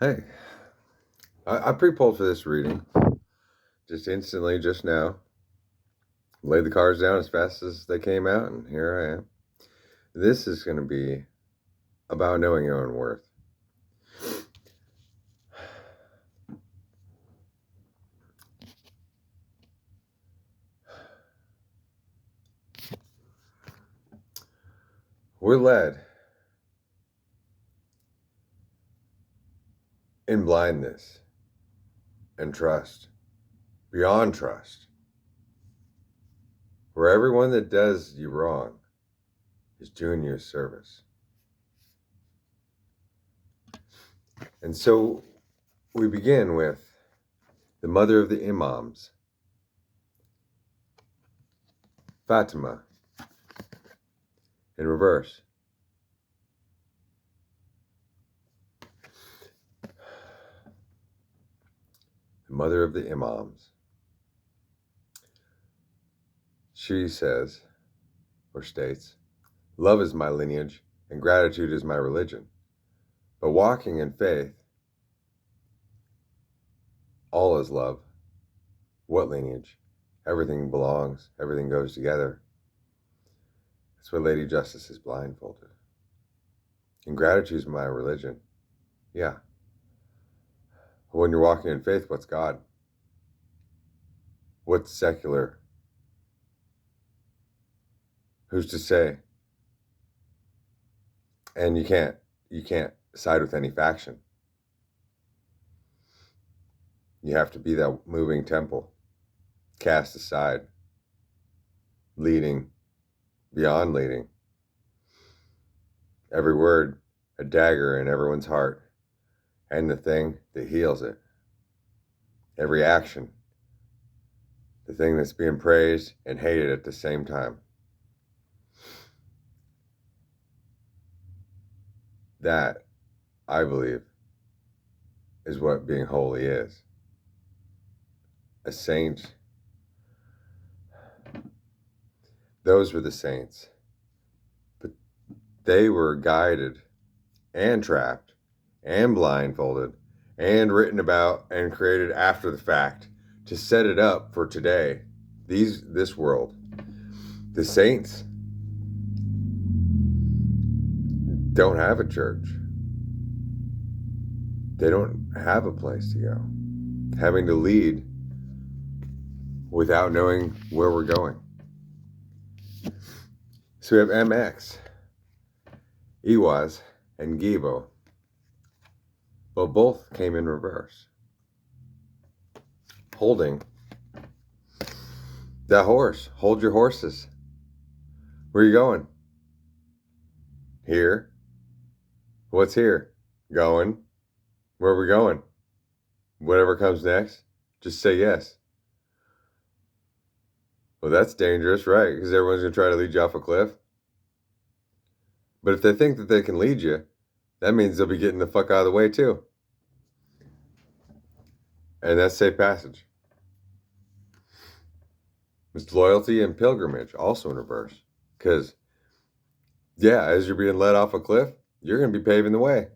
Hey, I pre-pulled for this reading just instantly, just now. Laid the cards down as fast as they came out, and here I am. This is going to be about knowing your own worth. We're led in blindness and trust, beyond trust, where everyone that does you wrong is doing you a service. And so we begin with the mother of the Imams, Fatima, in reverse. The mother of the Imams. She says, or states, love is my lineage and gratitude is my religion. But walking in faith, all is love. What lineage? Everything belongs, everything goes together. That's why Lady Justice is blindfolded. And gratitude is my religion. Yeah. When you're walking in faith, what's God? What's secular? Who's to say? And you can't side with any faction. You have to be that moving temple, cast aside, leading, beyond leading. Every word, a dagger in everyone's heart, and the thing that heals it. Every action, the thing that's being praised and hated at the same time. That, I believe, is what being holy is. A saint. Those were the saints. But they were guided and trapped and blindfolded and written about and created after the fact to set it up for today, this world. The saints don't have a church. They don't have a place to go. Having to lead without knowing where we're going. So we have MX, Iwaz, and Gibo. Well, both came in reverse. Holding that horse. Hold your horses. Where are you going? Here. What's here? Going. Where are we going? Whatever comes next, just say yes. Well, that's dangerous, right? Because everyone's going to try to lead you off a cliff. But if they think that they can lead you, that means they'll be getting the fuck out of the way too. And that's safe passage. It's loyalty and pilgrimage, also in reverse. Because, yeah, as you're being led off a cliff, you're going to be paving the way.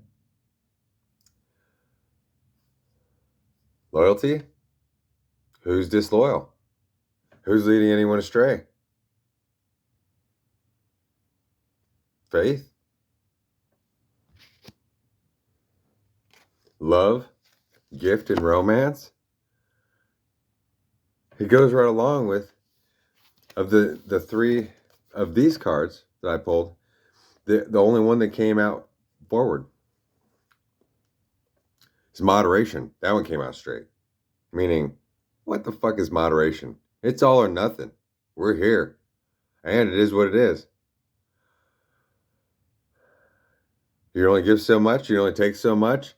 Loyalty? Who's disloyal? Who's leading anyone astray? Faith? Love? Gift and romance? It goes right along with, of the three of these cards that I pulled, the only one that came out forward is moderation. That one came out straight. Meaning, what the fuck is moderation? It's all or nothing. We're here. And it is what it is. You only give so much, you only take so much,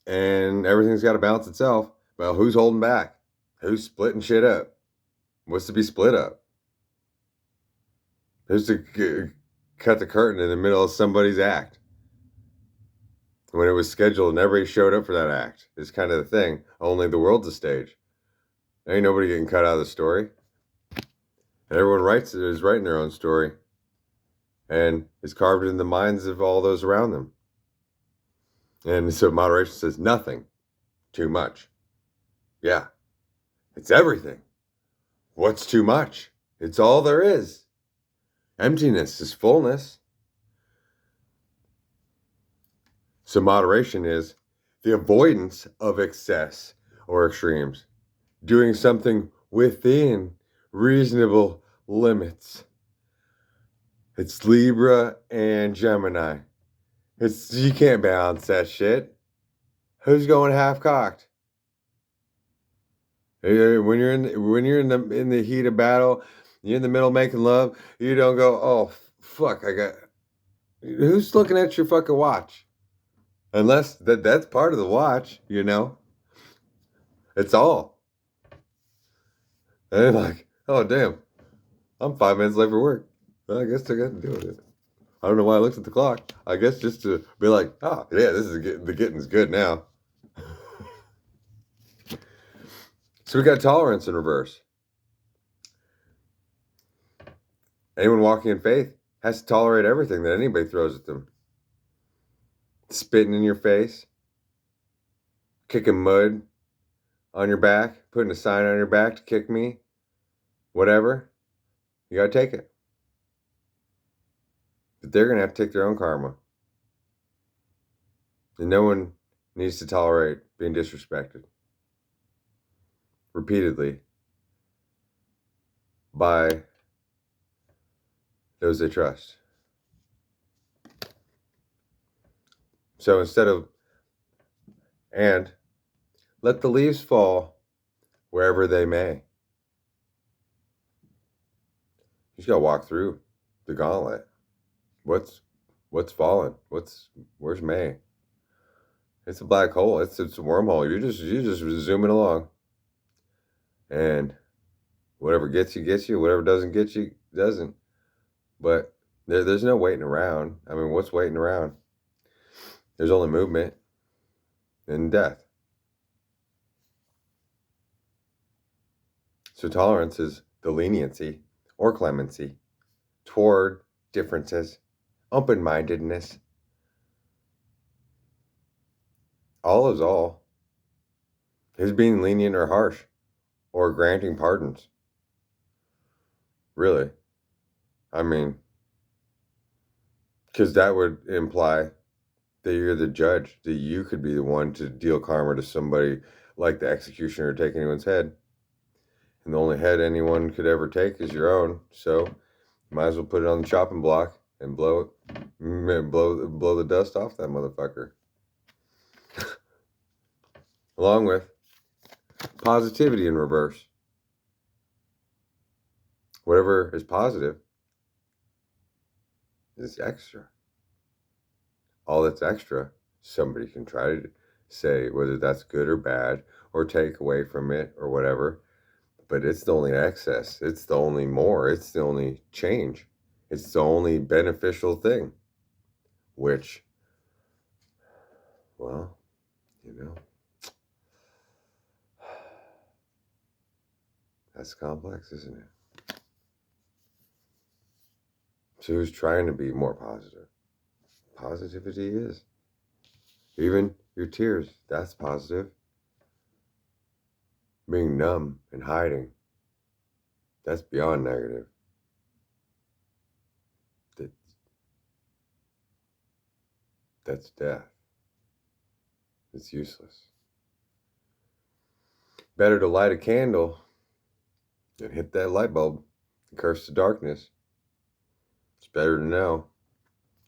and everything's got to balance itself. Well, who's holding back? Who's splitting shit up? What's to be split up? Who's to cut the curtain in the middle of somebody's act? When it was scheduled and everybody showed up for that act. It's kind of the thing. Only the world's a stage. There ain't nobody getting cut out of the story. And everyone is writing their own story. And is carved in the minds of all those around them. And so moderation says nothing, too much. Yeah, it's everything. What's too much? It's all there is. Emptiness is fullness. So moderation is the avoidance of excess or extremes, doing something within reasonable limits. It's Libra and Gemini. You can't balance that shit. Who's going half cocked? When you're in the heat of battle, you're in the middle making love. You don't go, oh fuck, I got. Who's looking at your fucking watch? Unless that's part of the watch, you know. It's all. And like, oh damn, I'm 5 minutes late for work. Well, I guess I got to deal with it. I don't know why I looked at the clock. I guess just to be like, oh yeah, this is the getting's good now. So we got tolerance in reverse. Anyone walking in faith has to tolerate everything that anybody throws at them. Spitting in your face, kicking mud on your back, putting a sign on your back to kick me, whatever. You gotta take it. But they're gonna have to take their own karma. And no one needs to tolerate being disrespected repeatedly by those they trust. So and let the leaves fall wherever they may. You just gotta walk through the gauntlet. What's falling? Where's May? It's a black hole. It's a wormhole. You're just zooming along. And whatever gets you, gets you. Whatever doesn't get you, doesn't. But there's no waiting around. I mean, what's waiting around? There's only movement and death. So tolerance is the leniency or clemency toward differences, open-mindedness. All is all. Is being lenient or harsh or granting pardons. Really. I mean, because that would imply that you're the judge, that you could be the one to deal karma to somebody like the executioner take anyone's head. And the only head anyone could ever take is your own. So you might as well put it on the chopping block and blow the dust off that motherfucker. Along with positivity in reverse. Whatever is positive is extra. All that's extra, somebody can try to say whether that's good or bad or take away from it or whatever. But it's the only excess. It's the only more. It's the only change. It's the only beneficial thing. Which, well, you know, that's complex, isn't it? So who's trying to be more positive? Positivity is. Even your tears, that's positive. Being numb and hiding, that's beyond negative. That's death. It's useless. Better to light a candle than hit that light bulb and curse the darkness. It's better to know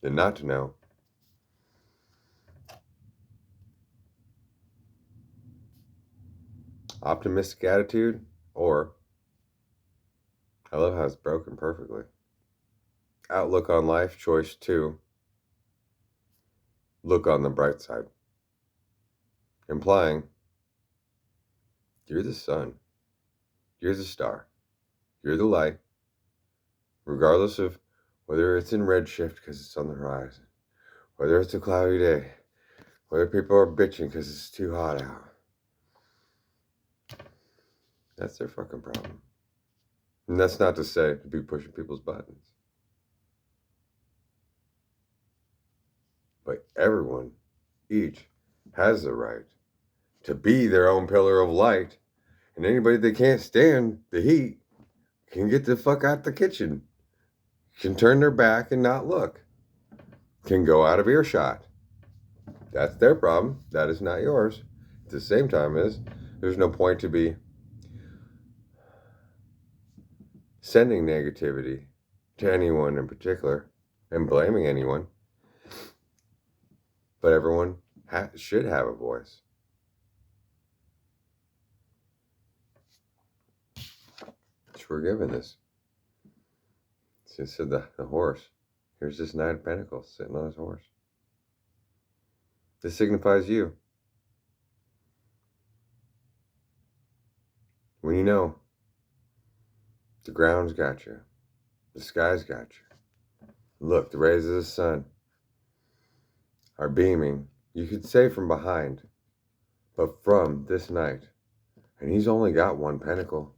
than not to know. Optimistic attitude, or I love how it's broken perfectly. Outlook on life, choice 2. Look on the bright side. Implying you're the sun, you're the star, you're the light, regardless of whether it's in redshift because it's on the horizon, whether it's a cloudy day, whether people are bitching because it's too hot out. That's their fucking problem. And that's not to say to be pushing people's buttons. But everyone each has the right to be their own pillar of light. And anybody that can't stand the heat can get the fuck out the kitchen, can turn their back and not look, can go out of earshot. That's their problem. That is not yours. At the same time, there's no point to be sending negativity to anyone in particular and blaming anyone. But everyone should have a voice. We're given this. So said the horse. Here's this Knight of Pentacles sitting on his horse. This signifies you. When you know the ground's got you, the sky's got you. Look, the rays of the sun are beaming, you could say from behind, but from this knight. And he's only got one pentacle.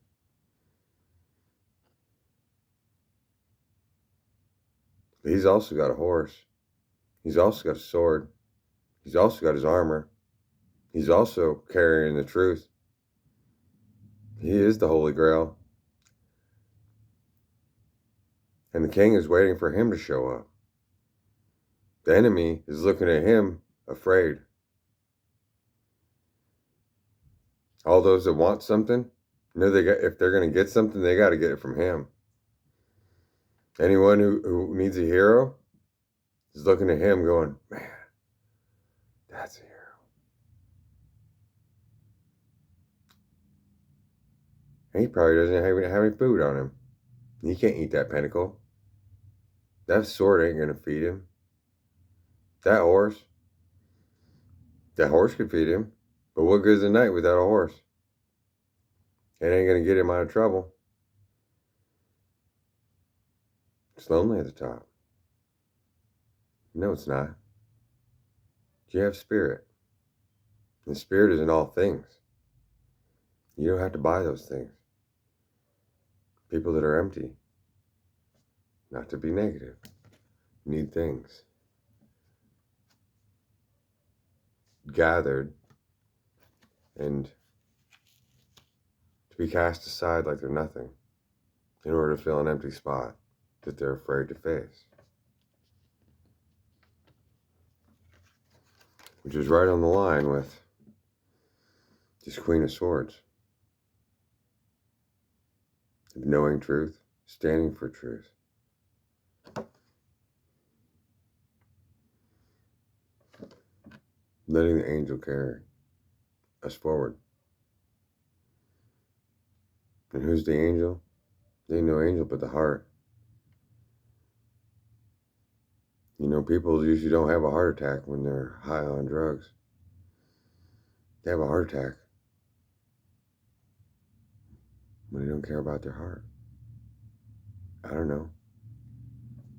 He's also got a horse. He's also got a sword. He's also got his armor. He's also carrying the truth. He is the Holy Grail. And the king is waiting for him to show up. The enemy is looking at him, afraid. All those that want something, know if they're going to get something, they got to get it from him. Anyone who needs a hero is looking at him going, man, that's a hero. And he probably doesn't have any food on him. He can't eat that pentacle. That sword ain't going to feed him. That horse could feed him. But what good is a knight without a horse? It ain't going to get him out of trouble. It's lonely at the top. No, it's not. You have spirit. And spirit is in all things. You don't have to buy those things. People that are empty, not to be negative, need things gathered and to be cast aside like they're nothing in order to fill an empty spot that they're afraid to face. Which is right on the line with this Queen of Swords. Of knowing truth, standing for truth. Letting the angel carry us forward. And who's the angel? There ain't no angel but the heart. You know, people usually don't have a heart attack when they're high on drugs. They have a heart attack when they don't care about their heart. I don't know.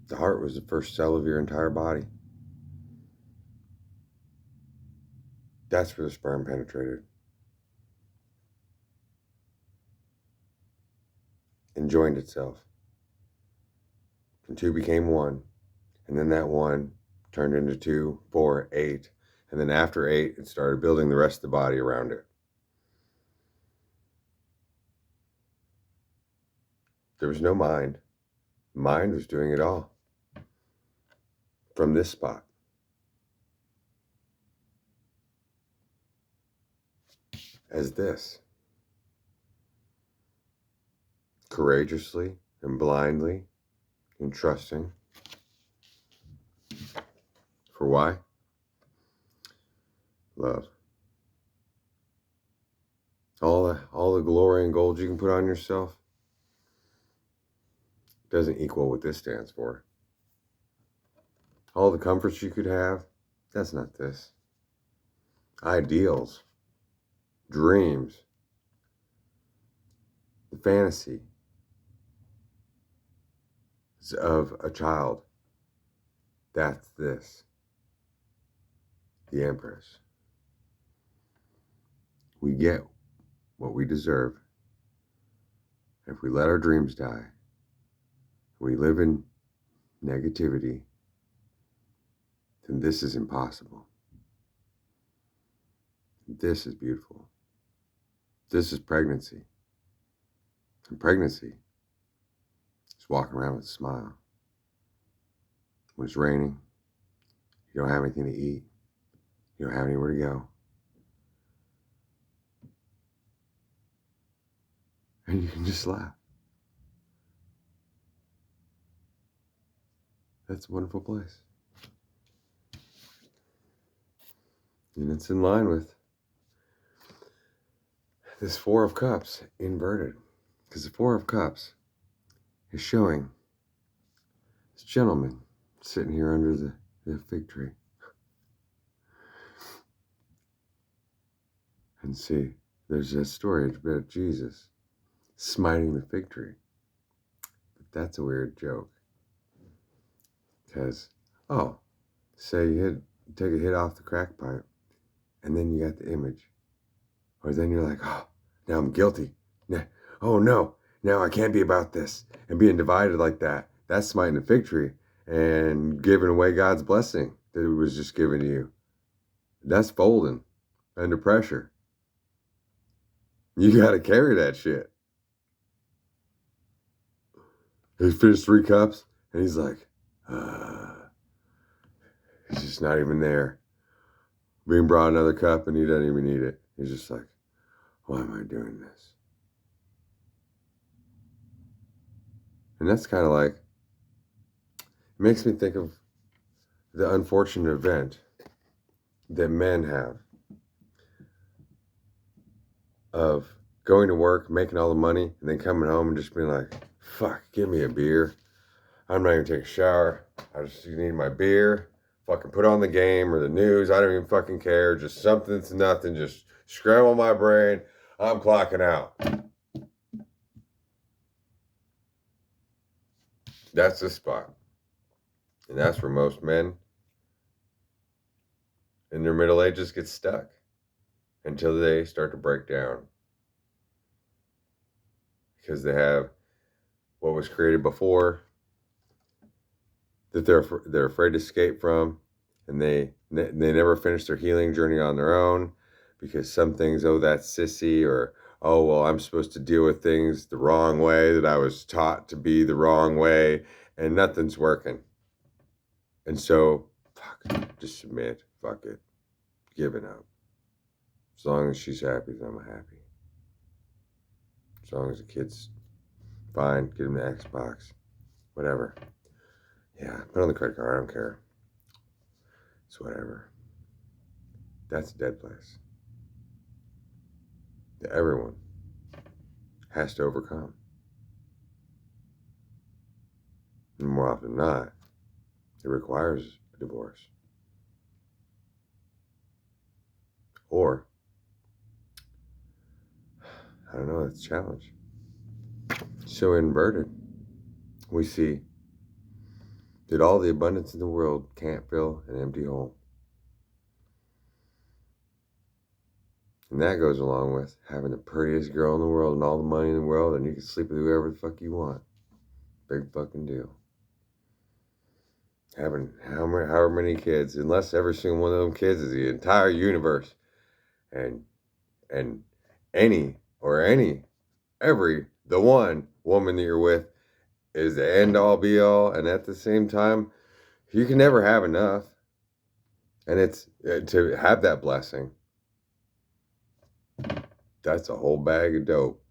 The heart was the first cell of your entire body. That's where the sperm penetrated. And joined itself. And two became one. And then that one turned into 2, 4, 8. And then after 8, it started building the rest of the body around it. There was no mind. Mind was doing it all. From this spot. As this. Courageously and blindly and trusting. For why? Love. All the glory and gold you can put on yourself doesn't equal what this stands for. All the comforts you could have, that's not this. Ideals, dreams, the fantasy of a child, that's this. The Empress. We get what we deserve. If we let our dreams die, we live in negativity, then this is impossible. This is beautiful. This is pregnancy. And pregnancy is walking around with a smile. When it's raining, you don't have anything to eat. You don't have anywhere to go. And you can just laugh. That's a wonderful place. And it's in line with this Four of Cups inverted. Because the Four of Cups is showing this gentleman sitting here under the fig tree. And see, there's that story about Jesus smiting the fig tree. But that's a weird joke. Because, say you take a hit off the crack pipe, and then you got the image. Or then you're like, now I'm guilty. Oh no, now I can't be about this. And being divided like that, that's smiting the fig tree and giving away God's blessing that it was just given to you. That's folding under pressure. You got to carry that shit. He finished 3 cups, and he's like, he's just not even there. Being brought another cup, and he doesn't even need it. He's just like, why am I doing this? And that's kind of like, it makes me think of the unfortunate event that men have of going to work, making all the money, and then coming home and just being like, fuck, give me a beer. I'm not even taking a shower. I just need my beer. Fucking put on the game or the news. I don't even fucking care. Just something to nothing. Just scramble my brain. I'm clocking out. That's the spot. And that's where most men in their middle ages get stuck until they start to break down. Because they have what was created before that they're afraid to escape from, and they never finish their healing journey on their own because some things, that's sissy, or I'm supposed to deal with things the wrong way that I was taught to be the wrong way, and nothing's working. And so, just submit, fuck it, giving up. As long as she's happy, then I'm happy. As long as the kid's fine, get him the Xbox, whatever. Yeah, put on the credit card, I don't care. It's whatever. That's a dead place that everyone has to overcome. And more often than not, it requires a divorce. Or, I don't know, it's a challenge. So inverted, we see that all the abundance in the world can't fill an empty hole. And that goes along with having the prettiest girl in the world and all the money in the world, and you can sleep with whoever the fuck you want. Big fucking deal. Having however many kids, unless every single one of them kids is the entire universe. And the one woman that you're with is the end all be all, and at the same time, you can never have enough. And it's to have that blessing. That's a whole bag of dope.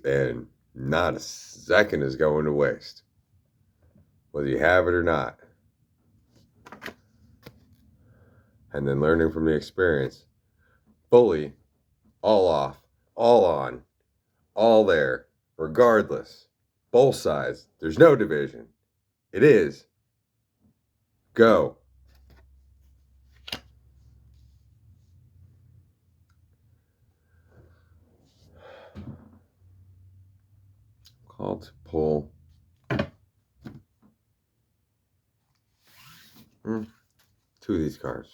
And not a second is going to waste. Whether you have it or not. And then learning from the experience. Fully, all off, all on, all there, regardless. Both sides. There's no division. It is. Go. Call to pull. Two of these cards.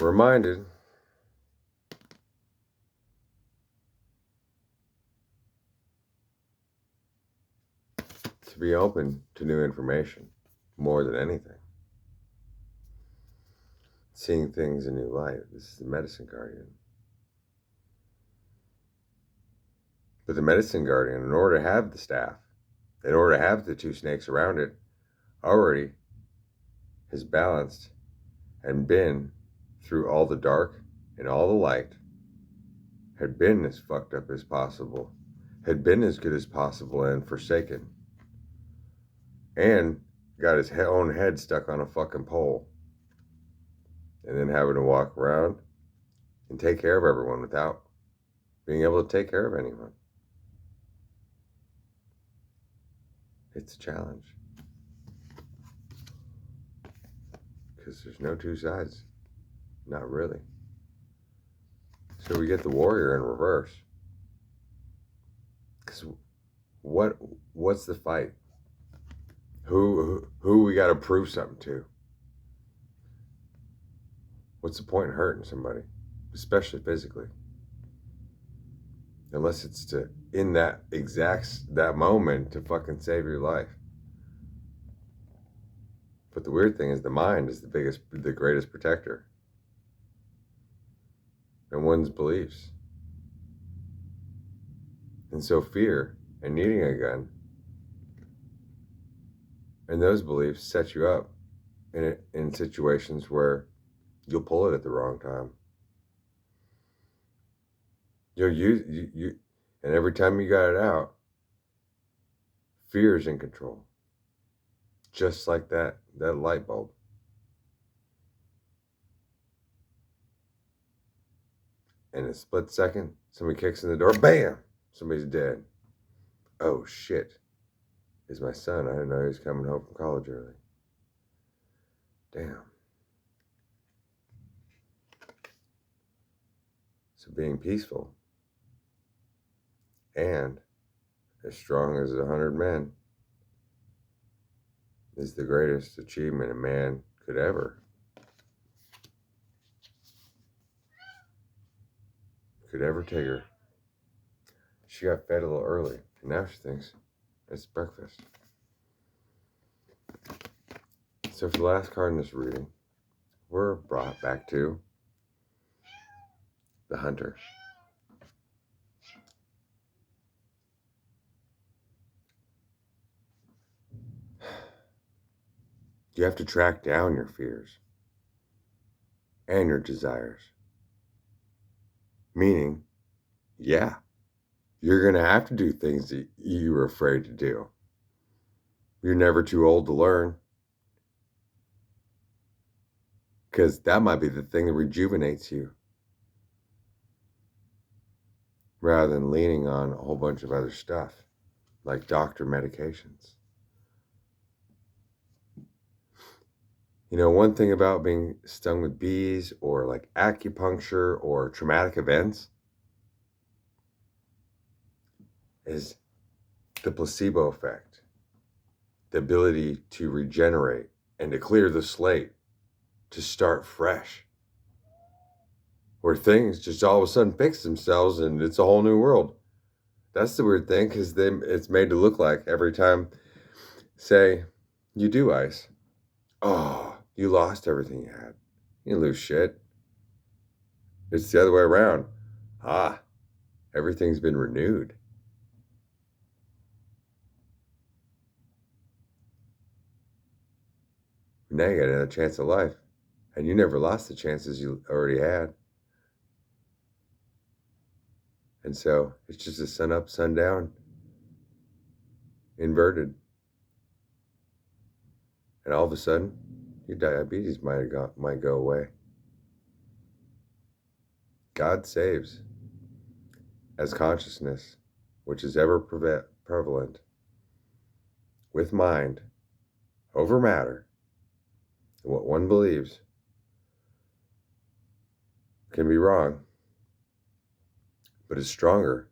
reminded to be open to new information more than anything. Seeing things in new light. This is the medicine guardian. But the medicine guardian, in order to have the staff, in order to have the two snakes around it, already has balanced and been through all the dark and all the light, had been as fucked up as possible, had been as good as possible and forsaken, and got his own head stuck on a fucking pole, and then having to walk around and take care of everyone without being able to take care of anyone. It's a challenge. Because there's no two sides. Not really. So we get the warrior in reverse. Because what's the fight? Who we got to prove something to? What's the point in hurting somebody, especially physically? Unless it's to, in that moment, to fucking save your life. But the weird thing is the mind is the greatest protector. And one's beliefs. And so fear and needing a gun and those beliefs set you up in situations where you'll pull it at the wrong time. You and every time you got it out, fear is in control. Just like that light bulb. In a split second, somebody kicks in the door, bam! Somebody's dead. Oh shit. Is my son. I didn't know he was coming home from college early. Damn. So being peaceful and as strong as 100 men is the greatest achievement a man could ever take her. She got fed a little early, and now she thinks it's breakfast. So for the last card in this reading, we're brought back to the hunter. You have to track down your fears and your desires. Meaning, yeah, you're going to have to do things that you were afraid to do. You're never too old to learn. Because that might be the thing that rejuvenates you. Rather than leaning on a whole bunch of other stuff, like doctor medications. You know, one thing about being stung with bees or like acupuncture or traumatic events is the placebo effect, the ability to regenerate and to clear the slate, to start fresh, where things just all of a sudden fix themselves and it's a whole new world. That's the weird thing, because then it's made to look like every time, say, you do ice, oh, you lost everything you had. You didn't lose shit. It's the other way around. Everything's been renewed. Now you got another chance at life. And you never lost the chances you already had. And so it's just a sun up, sun down, inverted. And all of a sudden, your diabetes might go away. God saves as consciousness, which is ever prevalent, with mind over matter, and what one believes can be wrong, but is stronger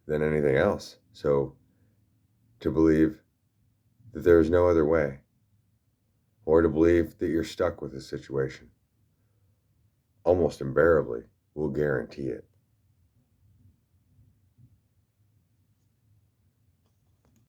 than anything else. So to believe that there is no other way, or to believe that you're stuck with a situation, almost invariably will guarantee it.